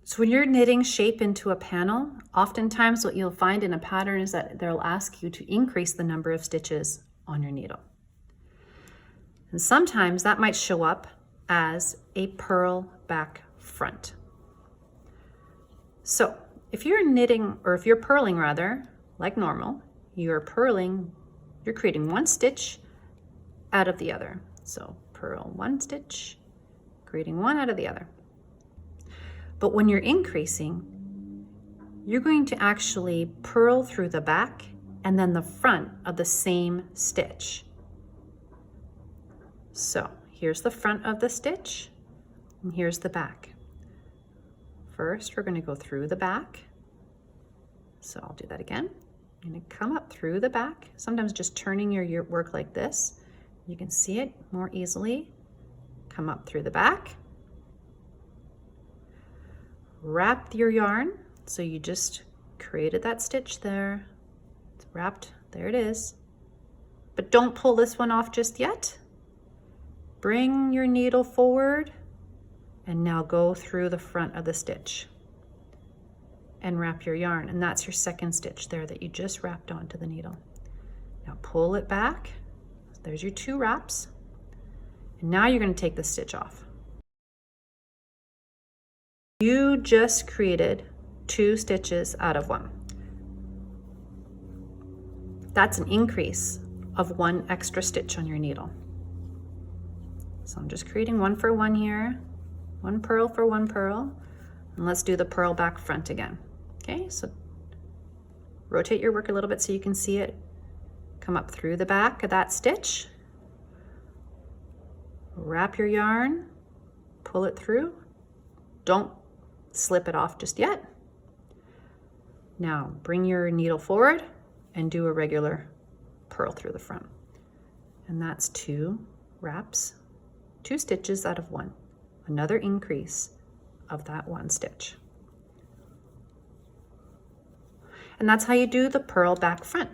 So when you're knitting shape into a panel, oftentimes what you'll find in a pattern is that they'll ask you to increase the number of stitches on your needle. And sometimes that might show up as a purl back front. So if you're knitting, or if you're purling rather, like normal, you're purling, you're creating one stitch out of the other. So purl one stitch, creating one out of the other. But when you're increasing, you're going to actually purl through the back and then the front of the same stitch. So here's the front of the stitch and here's the back. First, we're going to go through the back. So I'll do that again. I'm going to come up through the back, sometimes just turning your work like this. You can see it more easily. Come up through the back. Wrap your yarn. So you just created that stitch there. It's wrapped, there it is. But don't pull this one off just yet. Bring your needle forward and now go through the front of the stitch and wrap your yarn. And that's your second stitch there that you just wrapped onto the needle. Now pull it back. There's your two wraps. And now you're going to take the stitch off. You just created 2 stitches out of 1. That's an increase of 1 extra stitch on your needle. So I'm just creating 1 for 1 here, 1 purl for 1 purl, and let's do the purl back front again. Okay, so rotate your work a little bit so you can see it. Come up through the back of that stitch, wrap your yarn, pull it through. Don't slip it off just yet. Now bring your needle forward and do a regular purl through the front. And that's 2 wraps, 2 stitches out of 1. Another increase of that 1 stitch. And that's how you do the purl back front.